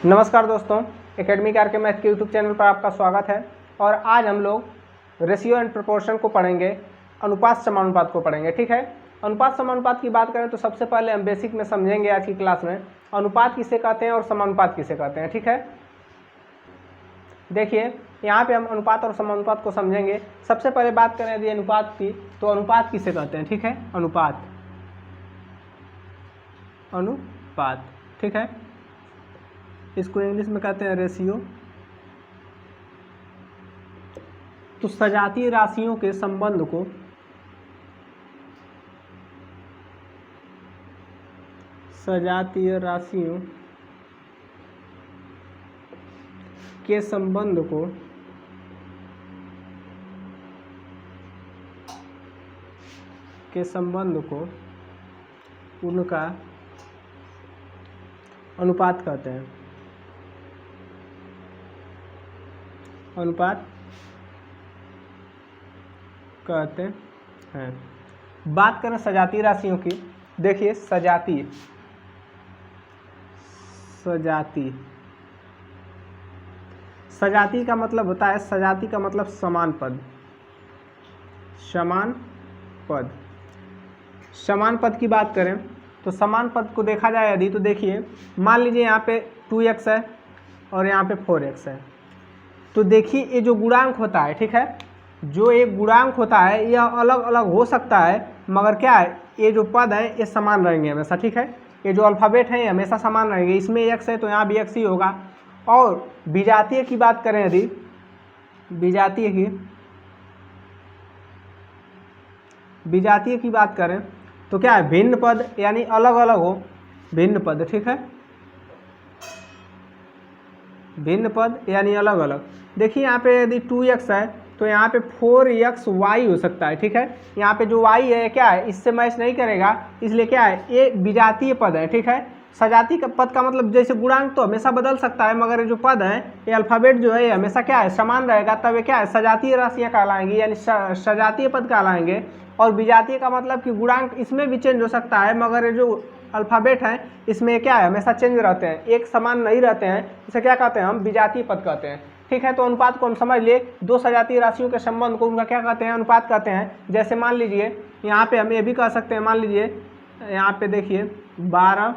नमस्कार दोस्तों, academic are के मैथ के यूट्यूब चैनल पर आपका स्वागत है। और आज हम लोग रेशियो एंड प्रोपोर्शन को पढ़ेंगे, अनुपात समानुपात को पढ़ेंगे। ठीक है, अनुपात समानुपात की बात करें तो सबसे पहले हम बेसिक में समझेंगे आज की क्लास में अनुपात किसे कहते हैं और समानुपात किसे कहते हैं। ठीक है, देखिए यहाँ पे हम अनुपात और समानुपात को समझेंगे। सबसे पहले बात करें यदि अनुपात की, तो अनुपात किसे कहते हैं। ठीक है, अनुपात, अनुपात, ठीक है, इसको इंग्लिश में कहते हैं रेशियो। तो सजातीय राशियों के संबंध को सजातीय राशियों के संबंध को उनका अनुपात कहते हैं। अनुपात कहते हैं। बात करें सजातीय राशियों की, देखिए सजातीय का मतलब होता है, सजाती का मतलब समान पद। समान पद की बात करें तो समान पद को देखा जाए यदि, तो देखिए मान लीजिए यहाँ पे 2x है और यहाँ पे 4x है। तो देखिए ये जो गुणांक होता है, ठीक है, जो एक गुणांक होता है यह अलग अलग हो सकता है, मगर क्या है, ये जो पद है ये समान रहेंगे हमेशा। ठीक है, ये जो अल्फ़ाबेट है ये हमेशा समान रहेंगे। इसमें x है तो यहाँ भी x ही होगा। और विजातीय की बात करें यदि, विजातीय की बात करें तो क्या है, भिन्न पद यानी अलग अलग हो, भिन्न पद। ठीक है, भिन्न पद यानी अलग अलग। देखिए यहाँ पे यदि 2x है तो यहाँ पे 4xy हो सकता है। ठीक है, यहाँ पे जो y है क्या है, इससे मैच नहीं करेगा, इसलिए क्या है, ये विजातीय पद है। ठीक है, सजातीय का पद का मतलब जैसे गुणांक तो हमेशा बदल सकता है, मगर जो पद है ये अल्फ़ाबेट जो है ये हमेशा क्या है, समान रहेगा, तब ये क्या है, सजातीय राशियाँ कहलाएंगी, यानी सजातीय पद कहलाएंगे। और विजातीय का मतलब कि गुणांक इसमें भी चेंज हो सकता है, मगर ये जो अल्फ़ाबेट है इसमें क्या है, हमेशा चेंज रहते हैं, एक समान नहीं रहते हैं। इसे क्या कहते हैं, हम विजातीय पद कहते हैं। ठीक है, तो अनुपात को हम समझ लिए, दो सजातीय राशियों के संबंध को उनका क्या कहते हैं, अनुपात कहते हैं। जैसे मान लीजिए यहाँ पे हम ये भी कह सकते हैं, मान लीजिए यहाँ पे देखिए 12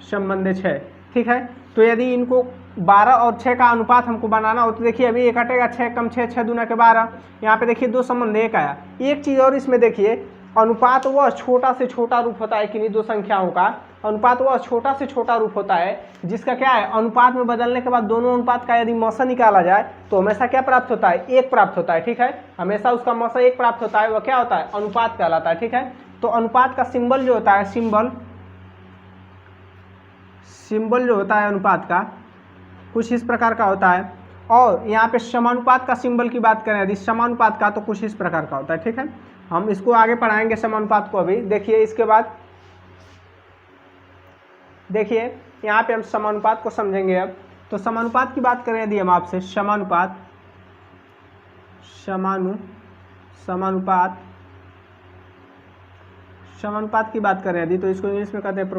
संबंध 6। ठीक है, तो यदि इनको 12 और 6 का अनुपात हमको बनाना हो तो देखिए अभी ये कटेगा, 6 कम 6, 6 दूना के 12। यहाँ पे देखिए दो संबंध 1 आया। एक चीज़ और इसमें देखिए, अनुपात वह छोटा से छोटा रूप होता है किन्हीं दो संख्याओं का, अनुपात वह छोटा से छोटा रूप होता है जिसका क्या है, अनुपात में बदलने के बाद दोनों अनुपात का यदि मौसा निकाला जाए तो हमेशा क्या प्राप्त होता है, 1 प्राप्त होता है। ठीक है, हमेशा उसका मौसा 1 प्राप्त होता है, वह क्या होता है, अनुपात कहलाता है। ठीक है, तो अनुपात का सिंबल जो होता है, सिंबल जो होता है अनुपात का कुछ इस प्रकार का होता है। और यहाँ पे समानुपात का सिंबल की बात करें यदि, समानुपात का, तो कुछ इस प्रकार का होता है। ठीक है, हम इसको आगे पढ़ाएंगे समानुपात को अभी। देखिए इसके बाद देखिए यहाँ पे हम समानुपात को समझेंगे अब। तो समानुपात की बात करें यदि हम आपसे, समानुपात की बात करें यदि, तो इसको इंग्लिश में कहते हैं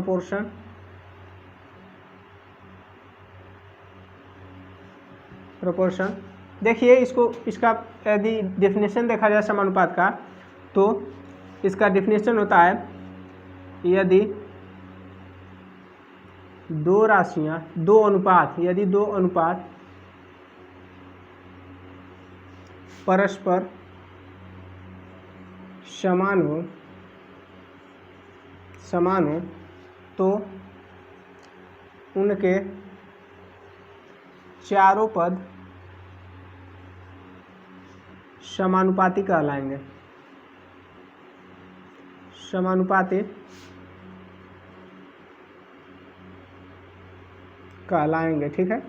प्रोपोर्शन। देखिए इसका यदि डेफिनेशन देखा जाए समानुपात का, तो इसका डेफिनेशन होता है, यदि दो राशियां, यदि दो अनुपात परस्पर समान हो तो उनके चारों पद समानुपाती कहलाएंगे। ठीक है,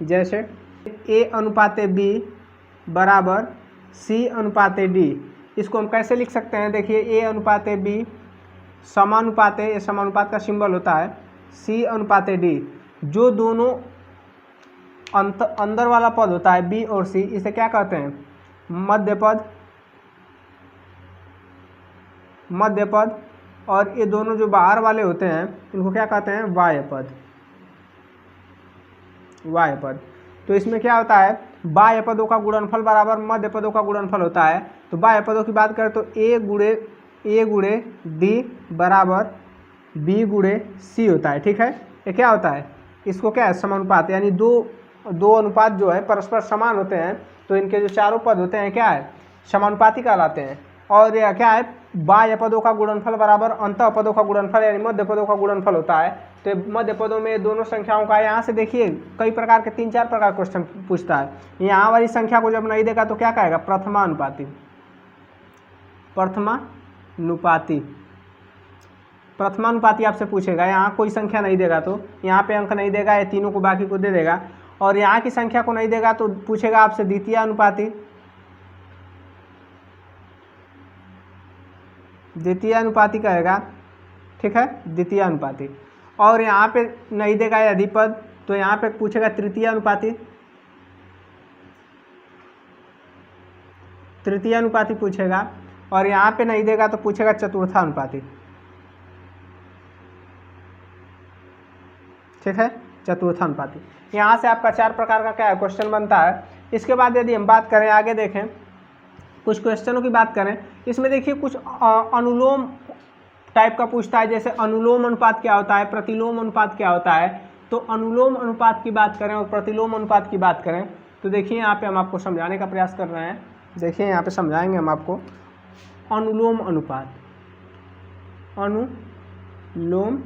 जैसे A अनुपात B बराबर C अनुपात D। इसको हम कैसे लिख सकते हैं, देखिए A अनुपात B समानुपात, ये समानुपात का सिंबल होता है, C अनुपात D। जो दोनों अंदर वाला पद होता है B और C, इसे क्या कहते हैं, मध्य पद। और ये दोनों जो बाहर वाले होते हैं इनको क्या कहते हैं, बाह्य पद। बाह्य पद। तो इसमें क्या होता है, बाह्य पदों का गुणनफल बराबर मध्य पदों का गुणनफल होता है। तो बाह्य पदों की बात करें तो ए गुणे डी बराबर बी गुणे सी होता है। ठीक है, ये क्या होता है, इसको क्या है, समानुपात, यानी दो अनुपात जो है परस्पर समान होते हैं, तो इनके जो चारों पद होते हैं क्या है, समानुपाती कहलाते हैं। और यह क्या है, बाह्य पदों का गुणनफल बराबर अंतः पदों का गुणनफल यानी मध्य पदों का गुणनफल होता है। तो मध्य पदों में दोनों संख्याओं का, यहाँ से देखिए कई प्रकार के 3-4 प्रकार क्वेश्चन पूछता है। यहाँ वाली संख्या को जब नहीं देगा तो क्या कहेगा, प्रथमानुपाती, प्रथमानुपाती, प्रथमानुपाती आपसे पूछेगा। यहाँ कोई संख्या नहीं देगा तो यहाँ पे अंक नहीं देगा, ये तीनों को बाकी को दे देगा। और यहाँ की संख्या को नहीं देगा तो पूछेगा आपसे द्वितीय अनुपाती, द्वितीय अनुपाती कहेगा। ठीक है, द्वितीय अनुपाती। और यहाँ पे नहीं देगा यदि पद, तो यहाँ पे पूछेगा तृतीय अनुपाती, तृतीय अनुपाती पूछेगा। और यहाँ पे नहीं देगा तो पूछेगा चतुर्थानुपाती। ठीक है, चतुर्थानुपाती। यहाँ से आपका 4 प्रकार का क्या है क्वेश्चन बनता है। इसके बाद यदि हम बात करें, आगे देखें कुछ क्वेश्चनों की बात करें, इसमें देखिए कुछ अनुलोम टाइप का पूछता है, जैसे अनुलोम अनुपात क्या होता है, प्रतिलोम अनुपात क्या होता है। तो अनुलोम अनुपात की बात करें और प्रतिलोम अनुपात की बात करें तो देखिए यहाँ पे हम आपको समझाने का प्रयास कर रहे हैं। देखिए यहाँ पे समझाएंगे हम आपको अनुलोम अनुपात, अनुलोम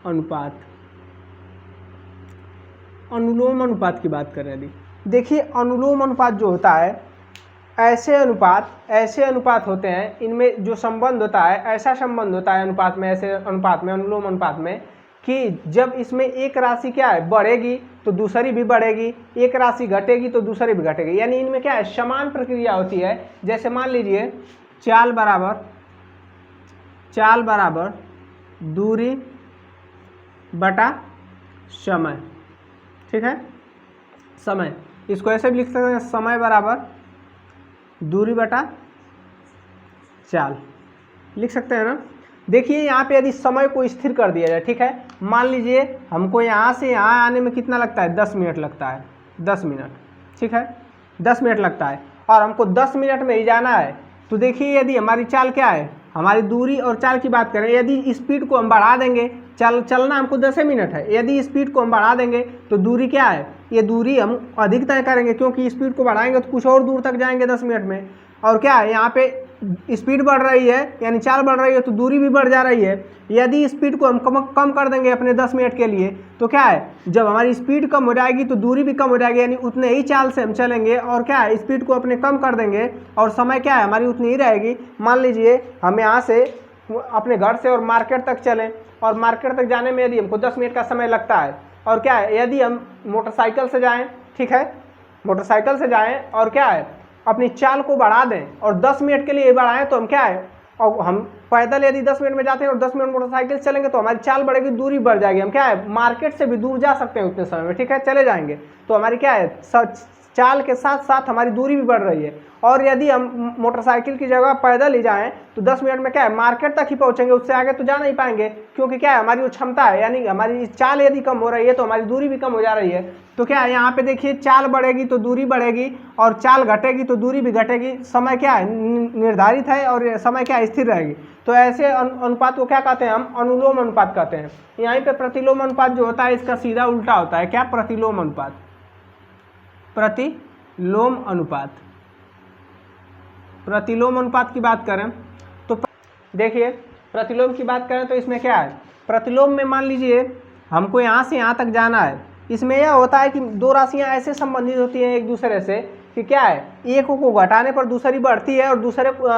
अनुपात, अनुलोम अनुपात की बात करें यदि, देखिए अनुलोम अनुपात जो होता है, ऐसे अनुपात होते हैं, इनमें जो संबंध होता है, ऐसा संबंध होता है अनुपात में, ऐसे अनुपात में, अनुलोम अनुपात में, कि जब इसमें एक राशि क्या है, बढ़ेगी तो दूसरी भी बढ़ेगी, एक राशि घटेगी तो दूसरी भी घटेगी, यानी इनमें क्या है, समान प्रक्रिया होती है। जैसे मान लीजिए चाल बराबर दूरी बटा समय। ठीक है, समय, इसको ऐसे भी लिख सकते हैं, समय बराबर दूरी बटा चाल, लिख सकते हैं ना। देखिए यहाँ पे यदि समय को स्थिर कर दिया जाए, ठीक है, मान लीजिए हमको यहाँ से यहाँ आने में कितना लगता है, 10 मिनट लगता है, 10 मिनट। ठीक है, 10 मिनट लगता है और हमको 10 मिनट में ही जाना है। तो देखिए यदि हमारी चाल क्या है, हमारी दूरी और चाल की बात करें, यदि स्पीड को हम बढ़ा देंगे, चलना हमको 10 मिनट है, यदि स्पीड को हम बढ़ा देंगे तो दूरी क्या है, ये दूरी हम अधिक तय करेंगे, क्योंकि स्पीड को बढ़ाएंगे तो कुछ और दूर तक जाएंगे 10 मिनट में। और क्या है, यहाँ पे स्पीड बढ़ रही है यानी चाल बढ़ रही है तो दूरी भी बढ़ जा रही है। यदि स्पीड को हम कम कर देंगे अपने 10 मिनट के लिए तो क्या है, जब हमारी स्पीड कम हो जाएगी तो दूरी भी कम हो जाएगी, यानी उतने ही चाल से हम चलेंगे। और क्या है, स्पीड को अपने कम कर देंगे और समय क्या है, हमारी उतनी ही रहेगी। मान लीजिए हम यहाँ से अपने घर से और मार्केट तक चलें, और मार्केट तक जाने में यदि हमको 10 मिनट का समय लगता है, और क्या है, यदि हम मोटरसाइकिल से जाएं, ठीक है, मोटरसाइकिल से जाएं और क्या है, अपनी चाल को बढ़ा दें और 10 मिनट के लिए बढ़ाएं, तो हम क्या है, और हम पैदल यदि 10 मिनट में जाते हैं और 10 मिनट मोटरसाइकिल से चलेंगे तो हमारी चाल बढ़ेगी, दूरी बढ़ जाएगी, हम क्या है, मार्केट से भी दूर जा सकते हैं उतने समय में। ठीक है, चले जाएंगे तो हमारी क्या है, चाल के साथ साथ हमारी दूरी भी बढ़ रही है। और यदि हम मोटरसाइकिल की जगह पैदल ही जाएं तो 10 मिनट में क्या है, मार्केट तक ही पहुंचेंगे, उससे आगे तो जा नहीं पाएंगे, क्योंकि क्या है, हमारी वो क्षमता है, यानी हमारी चाल यदि कम हो रही है तो हमारी दूरी भी कम हो जा रही है। तो क्या है, यहाँ पे देखिए चाल बढ़ेगी तो दूरी बढ़ेगी और चाल घटेगी तो दूरी भी घटेगी। समय क्या है, निर्धारित है और समय क्या है, स्थिर रहेगी। तो ऐसे अनुपात को क्या कहते हैं, हम अनुलोम अनुपात कहते हैं। यहीं पे प्रतिलोम अनुपात जो होता है इसका सीधा उल्टा होता है, क्या, प्रतिलोम अनुपात, प्रतिलोम अनुपात। प्रतिलोम अनुपात की बात करें तो देखिए प्रतिलोम की बात करें तो इसमें क्या है, प्रतिलोम में मान लीजिए हमको यहाँ से यहाँ तक जाना है, इसमें यह होता है कि दो राशियाँ ऐसे संबंधित होती हैं एक दूसरे से कि क्या है, एक को घटाने पर दूसरी बढ़ती है और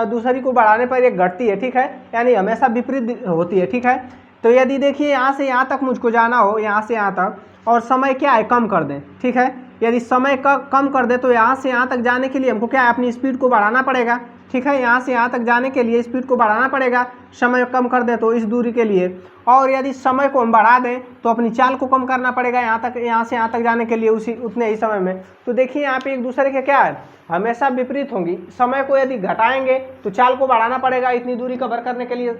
दूसरी को बढ़ाने पर एक घटती है। ठीक है, यानी हमेशा विपरीत होती है। ठीक है, तो यदि देखिए यहाँ से यहाँ तक मुझको जाना हो, यहाँ से यहाँ तक, और समय क्या है, कम कर दें। ठीक है, यदि समय कम कर दे तो यहाँ से यहाँ तक जाने के लिए हमको क्या है, अपनी स्पीड को बढ़ाना पड़ेगा। ठीक है, यहाँ से यहाँ तक जाने के लिए स्पीड को बढ़ाना पड़ेगा, समय कम कर दें तो इस दूरी के लिए। और यदि समय को हम बढ़ा दें तो अपनी चाल को कम करना पड़ेगा यहाँ से यहाँ तक जाने के लिए उतने ही समय में। तो देखिए यहाँ पे एक दूसरे के क्या है, हमेशा विपरीत होंगी। समय को यदि घटाएंगे तो चाल को बढ़ाना पड़ेगा इतनी दूरी कवर करने के लिए,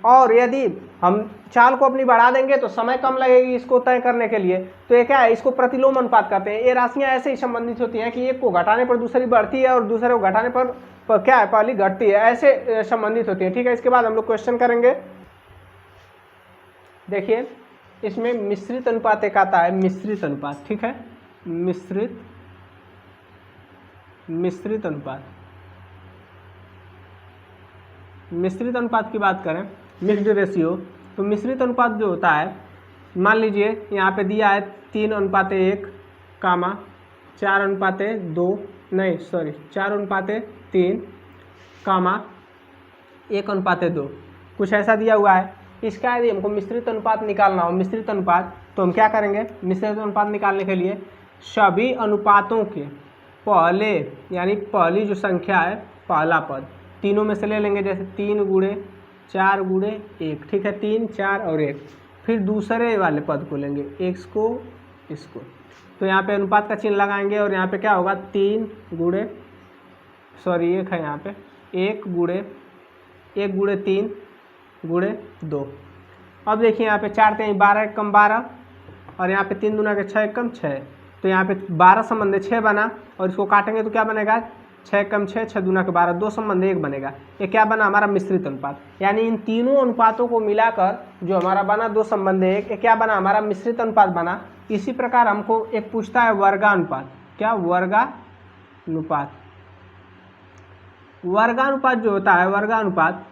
और यदि हम चाल को अपनी बढ़ा देंगे तो समय कम लगेगी इसको तय करने के लिए। तो ये क्या है, इसको प्रतिलोम अनुपात कहते हैं। ये राशियां ऐसे ही संबंधित होती हैं कि एक को घटाने पर दूसरी बढ़ती है और दूसरे को घटाने पर क्या है, पहली घटती है, ऐसे संबंधित होती है। ठीक है, इसके बाद हम लोग क्वेश्चन करेंगे। देखिए इसमें मिश्रित अनुपात एक आता है, मिश्रित अनुपात। ठीक है, मिश्रित अनुपात। मिश्रित अनुपात की बात करें, मिक्स्ड रेशियो, तो मिश्रित अनुपात जो होता है, मान लीजिए यहाँ पे दिया है 3:1 कामा 4:2 नहीं सॉरी 4:3 कामा 1:2, कुछ ऐसा दिया हुआ है। इसका यदि हमको मिश्रित अनुपात निकालना हो, मिश्रित अनुपात, तो हम क्या करेंगे, मिश्रित अनुपात निकालने के लिए सभी अनुपातों के पहले यानी पहली जो संख्या है, पहला पद तीनों में से ले लेंगे, जैसे 3 गुणे 4 गुणे 1। ठीक है, 3 4 और 1। फिर दूसरे वाले पद को लेंगे, इसको इसको, तो यहाँ पे अनुपात का चिन्ह लगाएंगे और यहाँ पे क्या होगा, 3 गुणे सॉरी 1 है यहाँ पे, 1 गुणे 3 गुणे 2। अब देखिए यहाँ पे 4 3 12 1 कम 12 और यहाँ पे 3 दूना के 6 1 कम 6, तो यहाँ पे 12 संबंध 6 बना और इसको काटेंगे तो क्या बनेगा, 6 कम 6 6 दूना के 12, 2 संबंध 1 बनेगा। ये क्या बना, हमारा मिश्रित अनुपात। यानी इन तीनों अनुपातों को मिलाकर जो हमारा बना 2 संबंध 1, ये क्या बना, हमारा मिश्रित अनुपात बना। इसी प्रकार हमको एक पूछता है वर्गानुपात। क्या, वर्गानुपात। वर्गानुपात जो होता है, वर्गानुपात,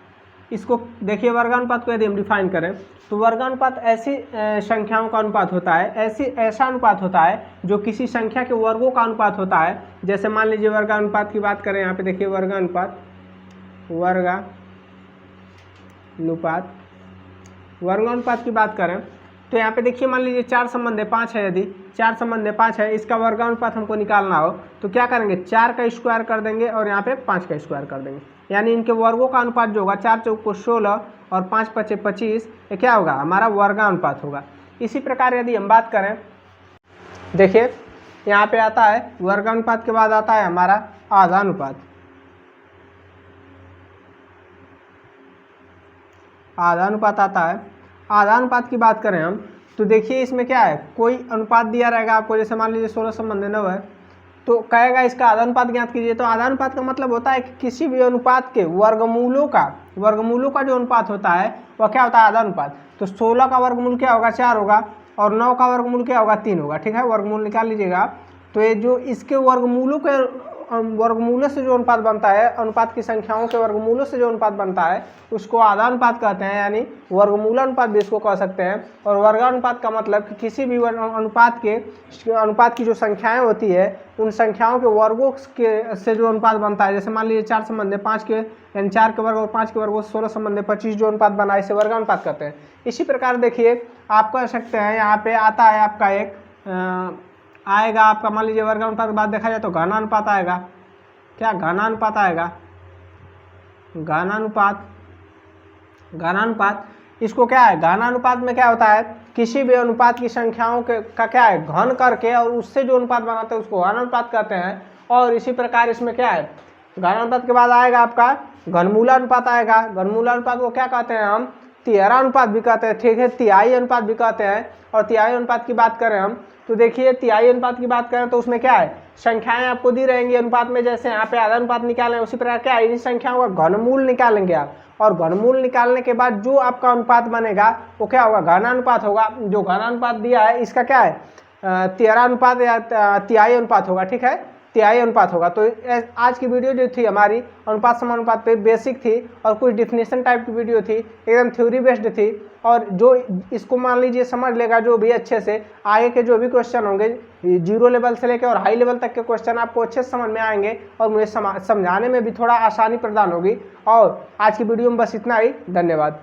इसको देखिए, वर्गानुपात को यदि हम डिफाइन करें तो वर्गानुपात ऐसी संख्याओं का अनुपात होता है, ऐसा अनुपात होता है जो किसी संख्या के वर्गों का अनुपात होता है। जैसे मान लीजिए वर्गानुपात की बात करें, यहाँ पे देखिए वर्गानुपात की बात करें तो यहाँ पे देखिए, मान लीजिए 4 संबंध 5 है, यदि 4 संबंध 5 है, इसका वर्गानुपात हमको निकालना हो तो क्या करेंगे, 4 का स्क्वायर कर देंगे और यहाँ पे 5 का स्क्वायर कर देंगे। यानी इनके वर्गों का अनुपात जो होगा, 4 चौक को 16 और 5 पचे 25, ये क्या होगा, हमारा वर्गानुपात होगा। इसी प्रकार यदि हम बात करें, देखिए यहाँ पे आता है वर्गानुपात के बाद आता है हमारा आधानुपात। आधानुपात आता है। आधानुपात की बात करें हम तो देखिए इसमें क्या है, कोई अनुपात दिया रहेगा आपको, जैसे मान लीजिए 16 संबंध 9 है, तो कहेगा इसका आधानुपात ज्ञात कीजिए। तो आधानुपात का मतलब होता है कि किसी भी अनुपात के वर्गमूलों का जो अनुपात होता है वह क्या होता है, आधानुपात। तो 16 का वर्गमूल क्या होगा, 4 होगा और 9 का वर्गमूल क्या होगा, 3 होगा। ठीक है, वर्गमूल निकाल लीजिएगा। तो ये जो इसके वर्गमूलों से जो अनुपात बनता है, अनुपात की संख्याओं के वर्गमूलों से जो अनुपात बनता है उसको आधानुपात कहते हैं, यानी वर्गमूलानुपात भी इसको कह सकते हैं। और वर्गानुपात का मतलब कि किसी भी अनुपात की जो संख्याएं होती है उन संख्याओं के वर्गों के से जो अनुपात बनता है। जैसे मान लीजिए 4 संबंध 5 के, यानी 4 के वर्ग और 5 के वर्ग 16 संबंध 25 जो अनुपात बना, इसे वर्गानुपात कहते हैं। इसी प्रकार देखिए आप कह सकते हैं, यहाँ पे आता है आपका एक आएगा आपका, मान लीजिए वर्गानुपात के बाद देखा जाए तो घनानुपात आएगा। क्या, घनानुपात आएगा। घनानुपात इसको क्या है, घनानुपात में क्या होता है, किसी भी अनुपात की संख्याओं का क्या है, घन करके और उससे जो अनुपात बनाते हैं उसको घनानुपात कहते हैं। और इसी प्रकार इसमें क्या है, घनानुपात के बाद आएगा आपका घनमूलानुपात आएगा। घनमूलानुपात को क्या कहते हैं हम, तिहरा अनुपात भी कहते हैं। ठीक है, तिहाई अनुपात भी कहते हैं। और तिहाई अनुपात की बात करें हम तो देखिए तिहाई अनुपात की बात करें तो उसमें क्या है, संख्याएं आपको दी रहेंगी अनुपात में, जैसे यहाँ पे आधा अनुपात निकालें उसी प्रकार क्या है, इन संख्याओं का घनमूल निकालेंगे आप। और घनमूल निकालने के बाद जो आपका अनुपात बनेगा वो क्या होगा, घनानुपात होगा। जो घनानुपात दिया है इसका क्या है, तिहरा अनुपात या तिहाई अनुपात होगा। ठीक है, तिहाई अनुपात होगा। तो आज की वीडियो जो थी हमारी अनुपात समानुपात पे बेसिक थी और कुछ डिफिनेशन टाइप की वीडियो थी, एकदम थ्योरी बेस्ड थी। और जो इसको मान लीजिए समझ लेगा जो भी अच्छे से, आगे के जो भी क्वेश्चन होंगे 0 लेवल से लेकर और हाई लेवल तक के क्वेश्चन आपको अच्छे से समझ में आएंगे और मुझे समझाने में भी थोड़ा आसानी प्रदान होगी। और आज की वीडियो में बस इतना ही, धन्यवाद।